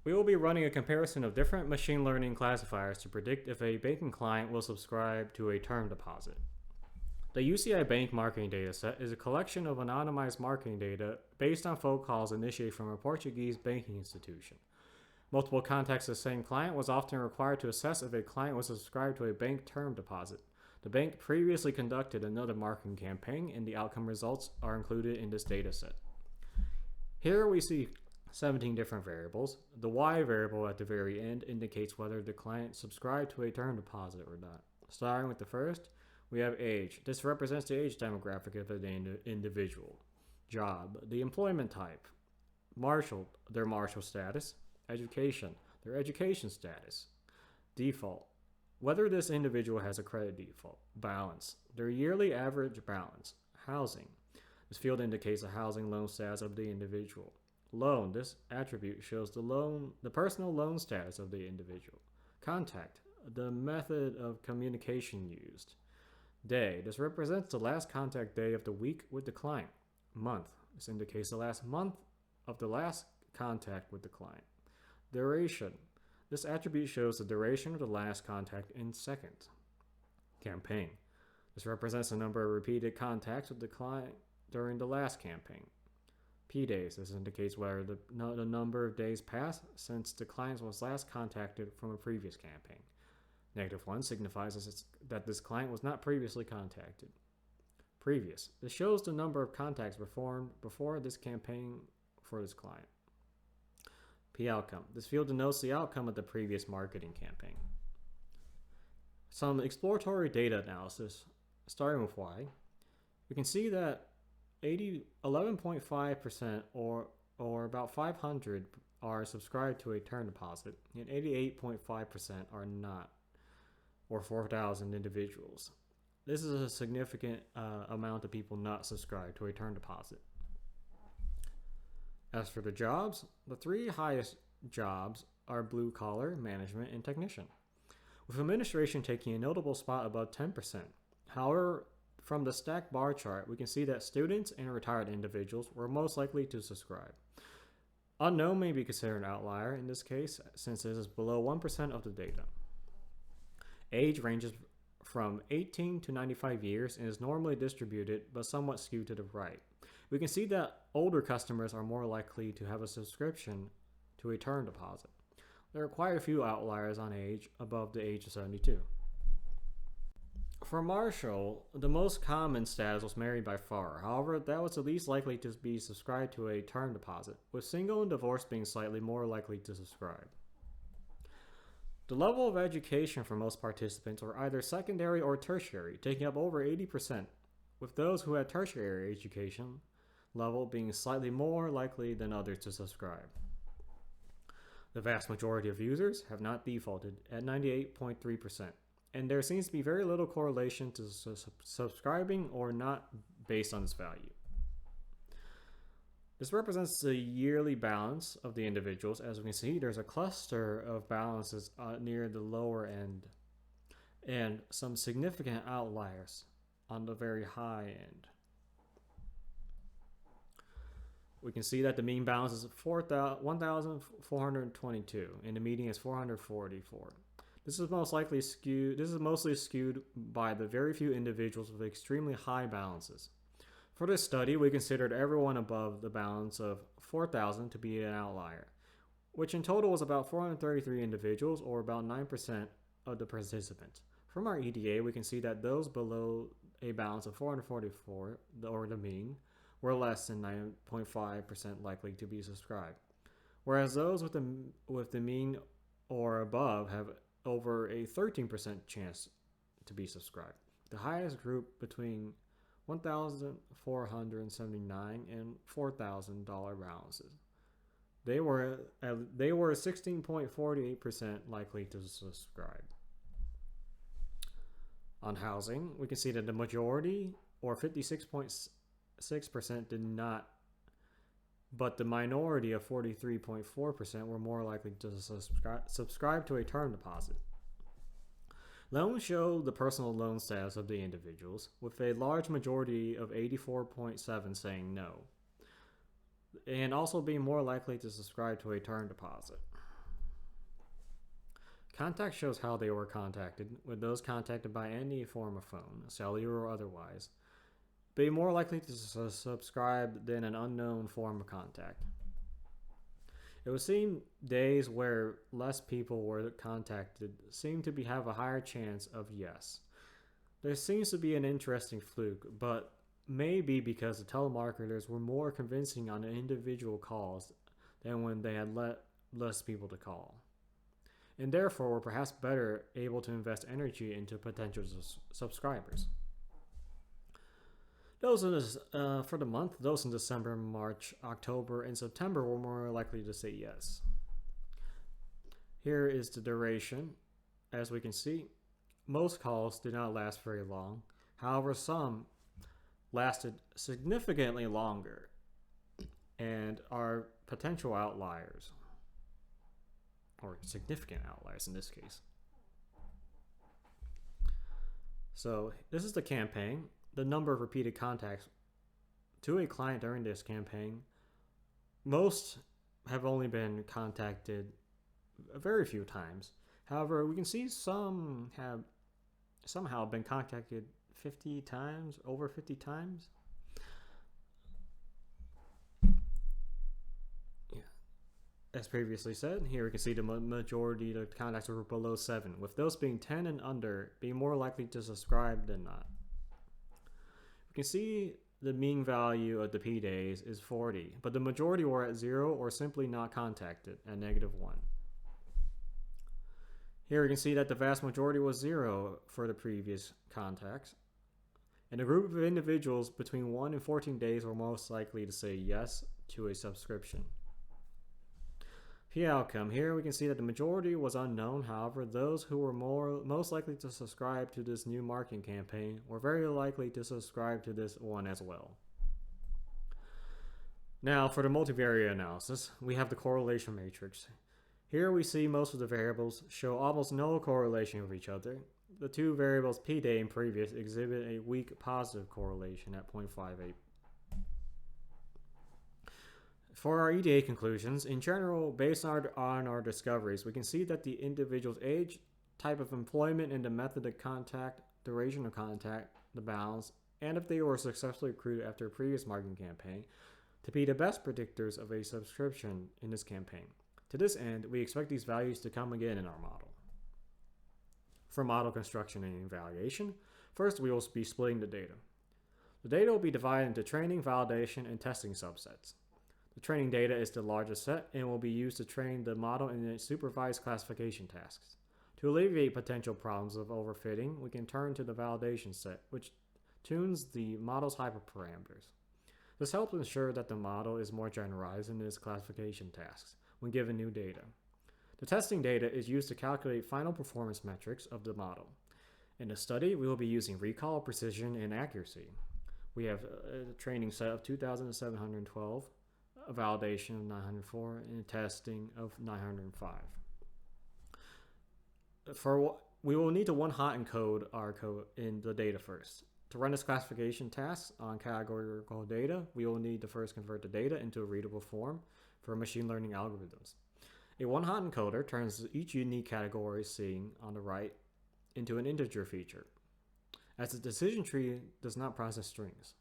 We will be running a comparison of different machine learning classifiers to predict if a banking client will subscribe to a term deposit. The UCI Bank marketing dataset is a collection of anonymized marketing data based on phone calls initiated from a Portuguese banking institution. Multiple contacts of the same client was often required to assess if a client was subscribed to a bank term deposit. The bank previously conducted another marketing campaign, and the outcome results are included in this dataset. Here we see 17 different variables. The Y variable at the very end indicates whether the client subscribed to a term deposit or not. Starting with the first, we have age. This represents the age demographic of the individual. Job, the employment type. Marshal, their marshal status. Education, their education status. Default, whether this individual has a credit default. Balance, their yearly average balance. Housing, this field indicates the housing loan status of the individual. Loan, this attribute shows the personal loan status of the individual. Contact, the method of communication used. Day, this represents the last contact day of the week with the client. Month, this indicates the last month of the last contact with the client. Duration, this attribute shows the duration of the last contact in seconds. Campaign, this represents the number of repeated contacts with the client during the last campaign. P days, this indicates whether the number of days passed since the client was last contacted from a previous campaign. -1 signifies that this client was not previously contacted. Previous, this shows the number of contacts performed before this campaign for this client. P outcome, this field denotes the outcome of the previous marketing campaign. Some exploratory data analysis, starting with Y. We can see that 11.5% or about 500 are subscribed to a term deposit, and 88.5% are not, or 4,000 individuals. This is a significant amount of people not subscribed to a term deposit. As for the jobs, the three highest jobs are blue collar, management, and technician, with administration taking a notable spot above 10%. However, from the stacked bar chart, we can see that students and retired individuals were most likely to subscribe. Unknown may be considered an outlier in this case, since it is below 1% of the data. Age ranges from 18 to 95 years and is normally distributed, but somewhat skewed to the right. We can see that older customers are more likely to have a subscription to a term deposit. There are quite a few outliers on age above the age of 72. For Marshall, the most common status was married by far. However, that was the least likely to be subscribed to a term deposit, with single and divorced being slightly more likely to subscribe. The level of education for most participants were either secondary or tertiary, taking up over 80%, with those who had tertiary education level being slightly more likely than others to subscribe. The vast majority of users have not defaulted at 98.3%. And there seems to be very little correlation to subscribing or not based on this value. This represents the yearly balance of the individuals. As we can see, there's a cluster of balances near the lower end and some significant outliers on the very high end. We can see that the mean balance is 1,422 and the median is 444. This is mostly skewed by the very few individuals with extremely high balances. For this study, we considered everyone above the balance of 4,000 to be an outlier, which in total was about 433 individuals, or about 9% of the participants. From our EDA, we can see that those below a balance of 444, or the mean, were less than 9.5% likely to be subscribed, whereas those with the mean or above have over a 13% chance to be subscribed. The highest group between $1,479 and $4,000 balances. They were 16.48% likely to subscribe. On housing, we can see that the majority, or 56.6%, did not, but the minority of 43.4% were more likely to subscribe to a term deposit. Loans show the personal loan status of the individuals, with a large majority of 84.7% saying no, and also being more likely to subscribe to a term deposit. Contact shows how they were contacted, with those contacted by any form of phone, cellular or otherwise, be more likely to subscribe than an unknown form of contact. It would seem days where less people were contacted seem to have a higher chance of yes. There seems to be an interesting fluke, but maybe because the telemarketers were more convincing on individual calls than when they had less people to call, and therefore were perhaps better able to invest energy into potential subscribers. For the month, those in December, March, October, and September were more likely to say yes. Here is the duration. As we can see, most calls did not last very long. However, some lasted significantly longer and are potential outliers, or significant outliers in this case. So this is the campaign. The number of repeated contacts to a client during this campaign. Most have only been contacted a very few times. However, we can see some have somehow been contacted 50 times, over 50 times. Yeah. As previously said, here we can see the majority of the contacts were below 7, with those being 10 and under being more likely to subscribe than not. You can see the mean value of the P days is 40, but the majority were at 0 or simply not contacted at -1. Here we can see that the vast majority was 0 for the previous contacts, and a group of individuals between 1 and 14 days were most likely to say yes to a subscription. P outcome. Here we can see that the majority was unknown. However, those who were most likely to subscribe to this new marketing campaign were very likely to subscribe to this one as well. Now for the multivariate analysis, we have the correlation matrix. Here we see most of the variables show almost no correlation with each other. The two variables P day and previous exhibit a weak positive correlation at 0.58. For our EDA conclusions, in general, based on our discoveries, we can see that the individual's age, type of employment, and the method of contact, duration of contact, the balance, and if they were successfully recruited after a previous marketing campaign, to be the best predictors of a subscription in this campaign. To this end, we expect these values to come again in our model. For model construction and evaluation, first we will be splitting the data. The data will be divided into training, validation, and testing subsets. The training data is the largest set and will be used to train the model in its supervised classification tasks. To alleviate potential problems of overfitting, we can turn to the validation set, which tunes the model's hyperparameters. This helps ensure that the model is more generalized in its classification tasks when given new data. The testing data is used to calculate final performance metrics of the model. In the study, we will be using recall, precision, and accuracy. We have a training set of 2,712, a validation of 904, and a testing of 905. We will need to one-hot encode our code in the data first. To run this classification task on categorical data, we will need to first convert the data into a readable form for machine learning algorithms. A one-hot encoder turns each unique category seen on the right into an integer feature, as the decision tree does not process strings.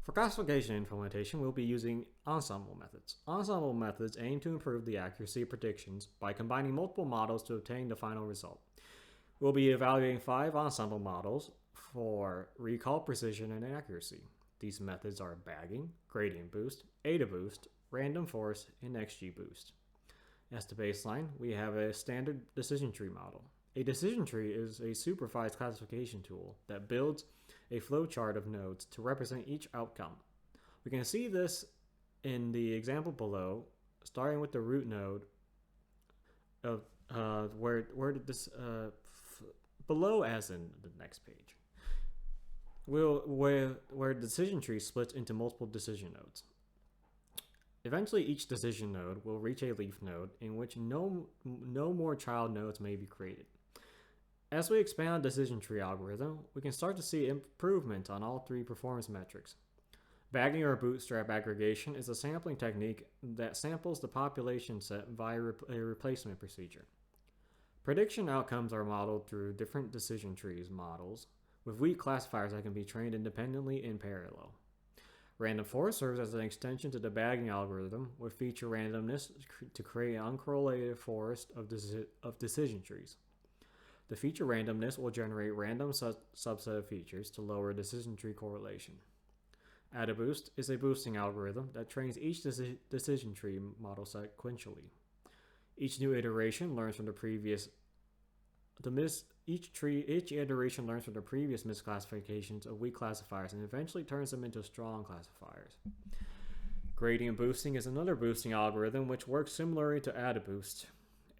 For classification implementation, we'll be using ensemble methods. Ensemble methods aim to improve the accuracy of predictions by combining multiple models to obtain the final result. We'll be evaluating 5 ensemble models for recall, precision, and accuracy. These methods are bagging, gradient boost, eta boost, random forest, and XGBoost. As the baseline, we have a standard decision tree model. A decision tree is a supervised classification tool that builds a flowchart of nodes to represent each outcome. We can see this in the example below, starting with the root node of below as in the next page, where the decision tree splits into multiple decision nodes. Eventually, each decision node will reach a leaf node in which no more child nodes may be created. As we expand the decision tree algorithm, we can start to see improvement on all 3 performance metrics. Bagging or bootstrap aggregation is a sampling technique that samples the population set via a replacement procedure. Prediction outcomes are modeled through different decision trees models with weak classifiers that can be trained independently in parallel. Random forest serves as an extension to the bagging algorithm with feature randomness to create an uncorrelated forest of decision trees. The feature randomness will generate random subset of features to lower decision tree correlation. AdaBoost is a boosting algorithm that trains each decision tree model sequentially. Each new iteration learns from the previous each iteration learns from the previous misclassifications of weak classifiers and eventually turns them into strong classifiers. Gradient boosting is another boosting algorithm which works similarly to AdaBoost.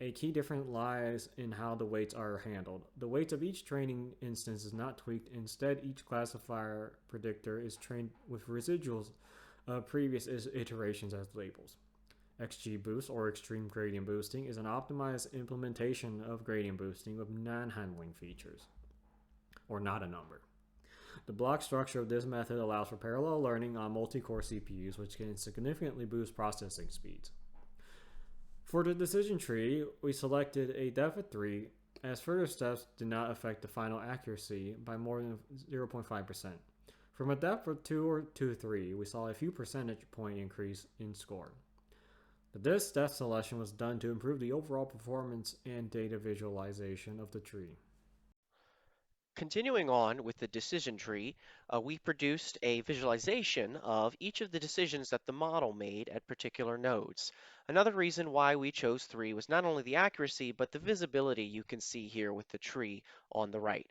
A key difference lies in how the weights are handled. The weights of each training instance is not tweaked. Instead, each classifier predictor is trained with residuals of previous iterations as labels. XGBoost, or Extreme Gradient Boosting, is an optimized implementation of gradient boosting with non-handling features, or not a number. The block structure of this method allows for parallel learning on multi-core CPUs, which can significantly boost processing speeds. For the decision tree, we selected a depth of 3, as further steps did not affect the final accuracy by more than 0.5%. From a depth of 2 or 2-3, we saw a few percentage point increase in score. This depth selection was done to improve the overall performance and data visualization of the tree. Continuing on with the decision tree, we produced a visualization of each of the decisions that the model made at particular nodes. Another reason why we chose 3 was not only the accuracy, but the visibility you can see here with the tree on the right.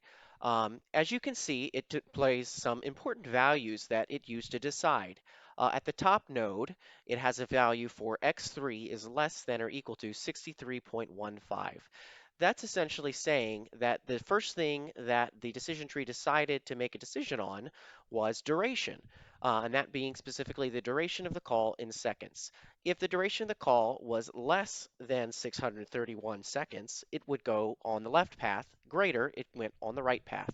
As you can see, it displays some important values that it used to decide. At the top node, it has a value for x3 is less than or equal to 63.15. That's essentially saying that the first thing that the decision tree decided to make a decision on was duration, and that being specifically the duration of the call in seconds. If the duration of the call was less than 631 seconds, it would go on the left path. Greater, it went on the right path.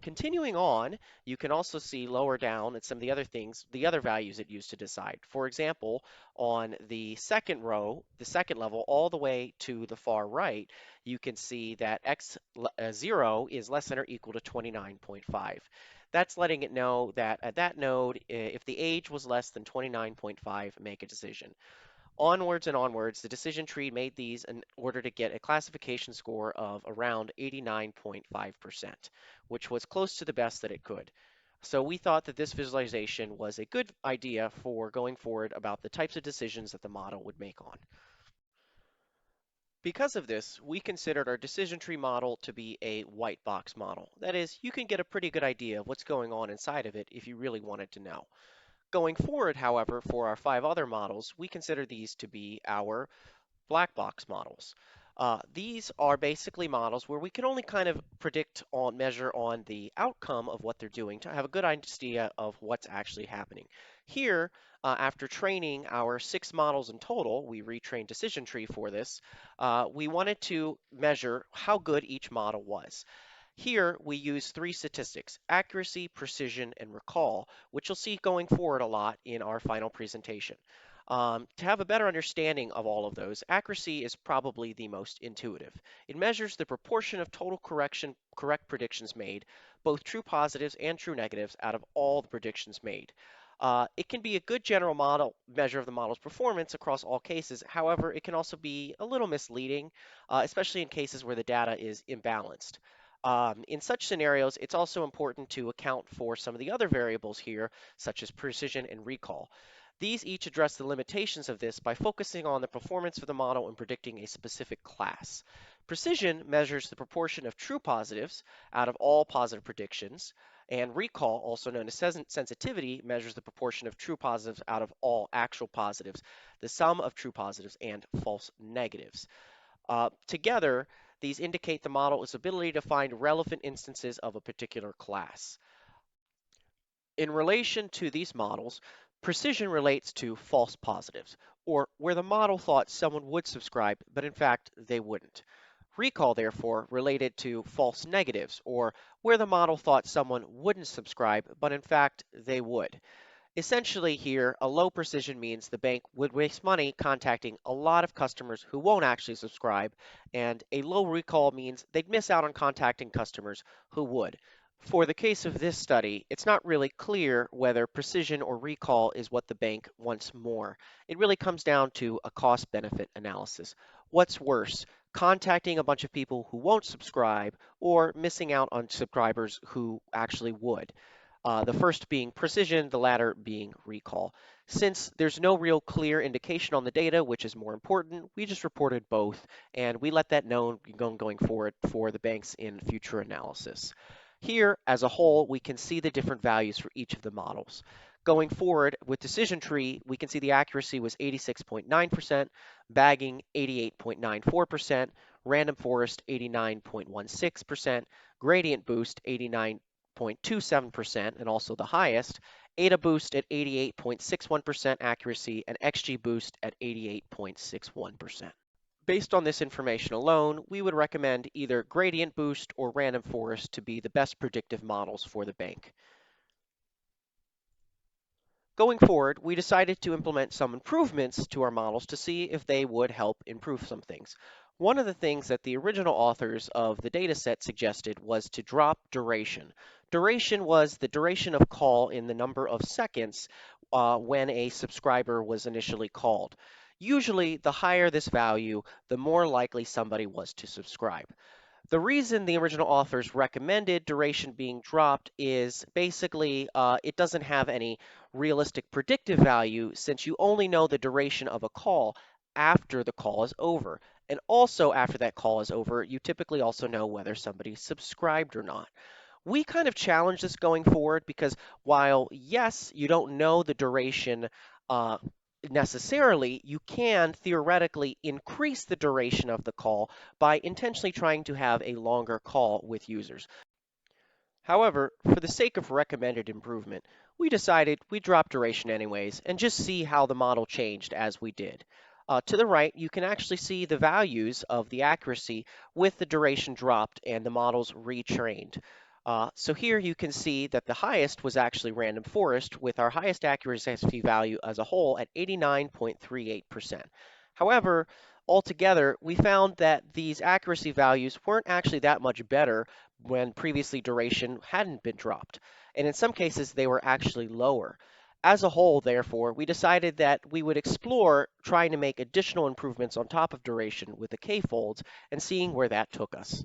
Continuing on, you can also see lower down at some of the other things, the other values it used to decide. For example, on the second row, the second level, all the way to the far right, you can see that x0 is less than or equal to 29.5. That's letting it know that at that node, if the age was less than 29.5, make a decision. Onwards and onwards, the decision tree made these in order to get a classification score of around 89.5%, which was close to the best that it could. So we thought that this visualization was a good idea for going forward about the types of decisions that the model would make on. Because of this, we considered our decision tree model to be a white box model. That is, you can get a pretty good idea of what's going on inside of it if you really wanted to know. Going forward, however, for our 5 other models, we consider these to be our black box models. These are basically models where we can only kind of predict on measure on the outcome of what they're doing to have a good idea of what's actually happening. Here, after training our 6 models in total, we retrained decision tree for this, we wanted to measure how good each model was. Here, we use 3 statistics: accuracy, precision, and recall, which you'll see going forward a lot in our final presentation. To have a better understanding of all of those, accuracy is probably the most intuitive. It measures the proportion of total correct predictions made, both true positives and true negatives, out of all the predictions made. It can be a good general measure of the model's performance across all cases. However, it can also be a little misleading, especially in cases where the data is imbalanced. In such scenarios, it's also important to account for some of the other variables here, such as precision and recall. These each address the limitations of this by focusing on the performance of the model in predicting a specific class. Precision measures the proportion of true positives out of all positive predictions, and recall, also known as sensitivity, measures the proportion of true positives out of all actual positives, the sum of true positives and false negatives. Together, these indicate the model's ability to find relevant instances of a particular class. In relation to these models, precision relates to false positives, or where the model thought someone would subscribe, but in fact they wouldn't. Recall, therefore, related to false negatives, or where the model thought someone wouldn't subscribe, but in fact they would. Essentially here, a low precision means the bank would waste money contacting a lot of customers who won't actually subscribe, and a low recall means they'd miss out on contacting customers who would. For the case of this study, it's not really clear whether precision or recall is what the bank wants more. It really comes down to a cost-benefit analysis. What's worse, contacting a bunch of people who won't subscribe or missing out on subscribers who actually would? The first being precision, the latter being recall. Since there's no real clear indication on the data, which is more important, we just reported both, and we let that known going forward for the banks in future analysis. Here, as a whole, we can see the different values for each of the models. Going forward with decision tree, we can see the accuracy was 86.9%, bagging 88.94%, random forest 89.16%, gradient boost 89.27%, and also the highest, ADA boost at 88.61% accuracy, and XG boost at 88.61%. Based on this information alone, we would recommend either gradient boost or random forest to be the best predictive models for the bank. Going forward, we decided to implement some improvements to our models to see if they would help improve some things. One of the things that the original authors of the dataset suggested was to drop duration. Duration was the duration of call in the number of seconds when a subscriber was initially called. Usually, the higher this value, the more likely somebody was to subscribe. The reason the original authors recommended duration being dropped is basically it doesn't have any realistic predictive value since you only know the duration of a call after the call is over. And also after that call is over, you typically also know whether somebody subscribed or not. We kind of challenge this going forward because while, yes, you don't know the duration uh, necessarily, you can theoretically increase the duration of the call by intentionally trying to have a longer call with users. However, for the sake of recommended improvement, we decided we'd drop duration anyways and just see how the model changed as we did. To the right, you can actually see the values of the accuracy with the duration dropped and the models retrained. So here you can see that the highest was actually random forest with our highest accuracy value as a whole at 89.38%. However, altogether, we found that these accuracy values weren't actually that much better when previously duration hadn't been dropped. And in some cases, they were actually lower. As a whole, therefore, we decided that we would explore trying to make additional improvements on top of duration with the K-folds and seeing where that took us.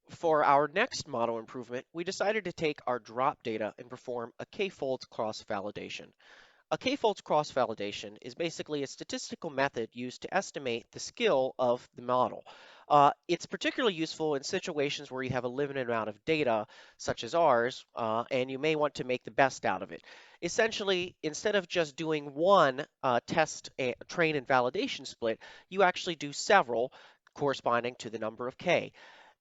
For our next model improvement, we decided to take our drop data and perform a K-folds cross-validation. A K-folds cross-validation is basically a statistical method used to estimate the skill of the model. It's particularly useful in situations where you have a limited amount of data, such as ours, and you may want to make the best out of it. Essentially, instead of just doing one test, train, and validation split, you actually do several corresponding to the number of K.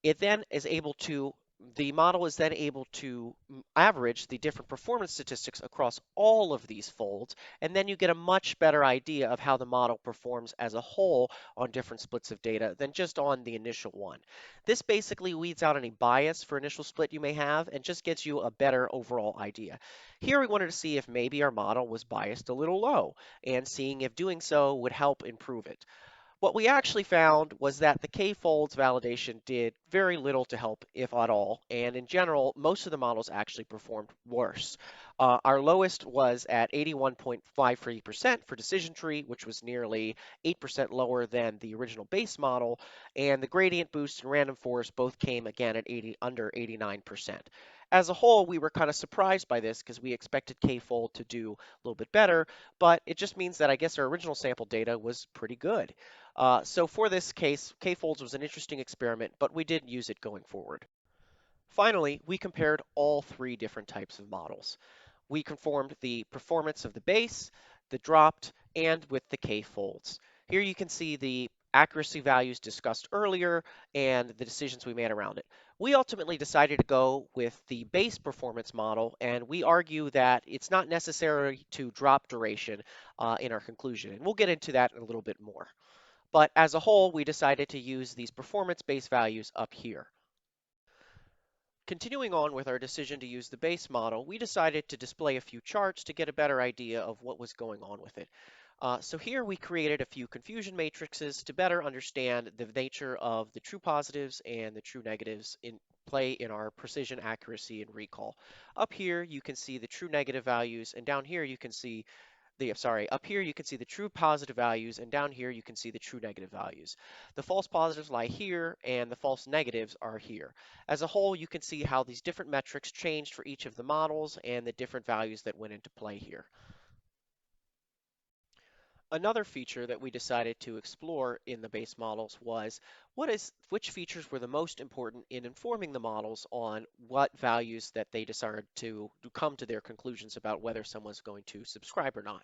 It then is able to The model is then able to average the different performance statistics across all of these folds, and then you get a much better idea of how the model performs as a whole on different splits of data than just on the initial one. This basically weeds out any bias for initial split you may have and just gets you a better overall idea. Here we wanted to see if maybe our model was biased a little low and seeing if doing so would help improve it. What we actually found was that the K-folds validation did very little to help, if at all, and in general, most of the models actually performed worse. Our lowest was at 81.53% for decision tree, which was nearly 8% lower than the original base model, and the gradient boost and random forest both came again at under 89%. As a whole, we were kind of surprised by this because we expected K-fold to do a little bit better, but it just means that I guess our original sample data was pretty good. So for this case, K-folds was an interesting experiment, but we did use it going forward. Finally, we compared all three different types of models. We conformed the performance of the base, the dropped, and with the K-folds. Here you can see the accuracy values discussed earlier and the decisions we made around it. We ultimately decided to go with the base performance model, and we argue that it's not necessary to drop duration in our conclusion. And we'll get into that in a little bit more. But as a whole, we decided to use these performance-based values up here. Continuing on with our decision to use the base model, we decided to display a few charts to get a better idea of what was going on with it. So here we created a few confusion matrices to better understand the nature of the true positives and the true negatives in play in our precision, accuracy, and recall. Up here you can see the true negative values, and down here you can see up here you can see the true positive values, and down here you can see the true negative values. The false positives lie here, and the false negatives are here. As a whole, you can see how these different metrics changed for each of the models and the different values that went into play here. Another feature that we decided to explore in the base models was which features were the most important in informing the models on what values that they decided to come to their conclusions about whether someone's going to subscribe or not.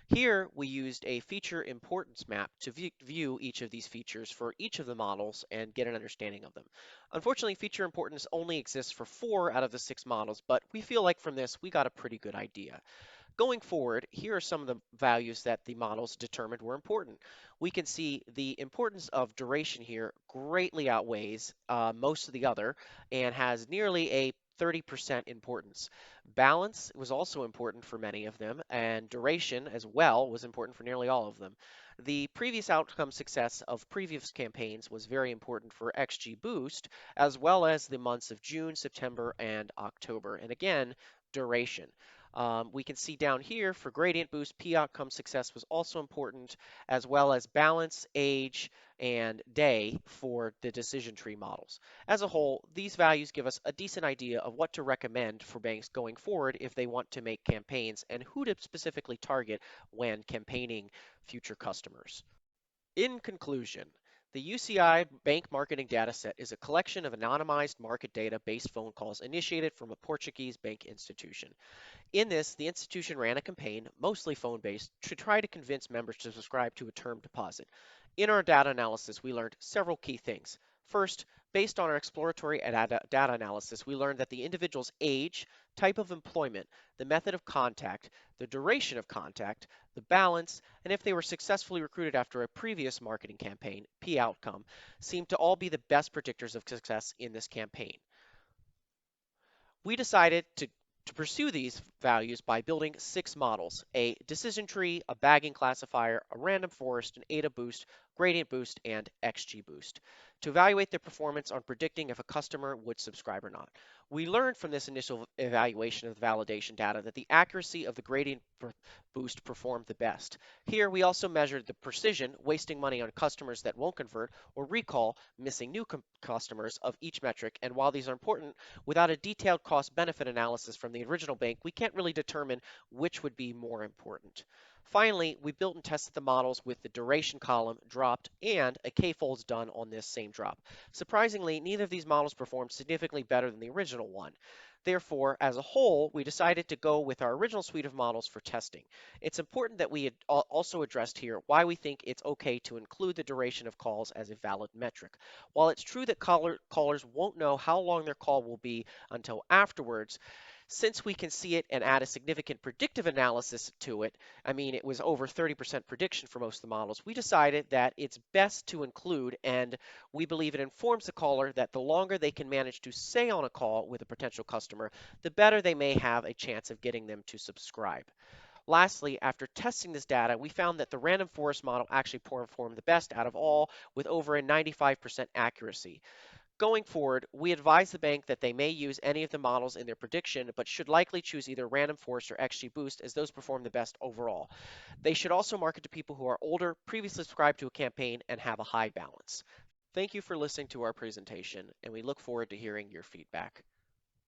Here we used a feature importance map to view each of these features for each of the models and get an understanding of them. Unfortunately, feature importance only exists for 4 out of the 6 models, but we feel like from this we got a pretty good idea. Going forward, here are some of the values that the models determined were important. We can see the importance of duration here greatly outweighs most of the other and has nearly a 30% importance. Balance was also important for many of them, and duration as well was important for nearly all of them. The previous outcome success of previous campaigns was very important for XG Boost, as well as the months of June, September, and October. And again, duration. We can see down here for gradient boost, P outcome success was also important, as well as balance, age, and day for the decision tree models. As a whole, these values give us a decent idea of what to recommend for banks going forward if they want to make campaigns and who to specifically target when campaigning future customers. In conclusion, the UCI Bank Marketing Dataset is a collection of anonymized market data based phone calls initiated from a Portuguese bank institution. In this, the institution ran a campaign, mostly phone-based, to try to convince members to subscribe to a term deposit. In our data analysis, we learned several key things. First, based on our exploratory data analysis, we learned that the individual's age, type of employment, the method of contact, the duration of contact, the balance, and if they were successfully recruited after a previous marketing campaign, P outcome, seemed to all be the best predictors of success in this campaign. We decided to pursue these values by building 6 models: a decision tree, a bagging classifier, a random forest, an ADA boost, gradient boost, and XG boost, to evaluate their performance on predicting if a customer would subscribe or not. We learned from this initial evaluation of the validation data that the accuracy of the gradient boost performed the best. Here we also measured the precision, wasting money on customers that won't convert, or recall, missing new customers of each metric, and while these are important, without a detailed cost-benefit analysis from the original bank, we can't really determine which would be more important. Finally, we built and tested the models with the duration column dropped and a k-folds done on this same drop. Surprisingly, neither of these models performed significantly better than the original one. Therefore, as a whole, we decided to go with our original suite of models for testing. It's important that we had also addressed here why we think it's okay to include the duration of calls as a valid metric. While it's true that callers won't know how long their call will be until afterwards, since we can see it and add a significant predictive analysis to it, I mean, it was over 30% prediction for most of the models, we decided that it's best to include, and we believe it informs the caller that the longer they can manage to stay on a call with a potential customer, the better they may have a chance of getting them to subscribe. Lastly, after testing this data, we found that the random forest model actually performed the best out of all with over a 95% accuracy. Going forward, we advise the bank that they may use any of the models in their prediction, but should likely choose either Random Forest or XG Boost as those perform the best overall. They should also market to people who are older, previously subscribed to a campaign, and have a high balance. Thank you for listening to our presentation, and we look forward to hearing your feedback.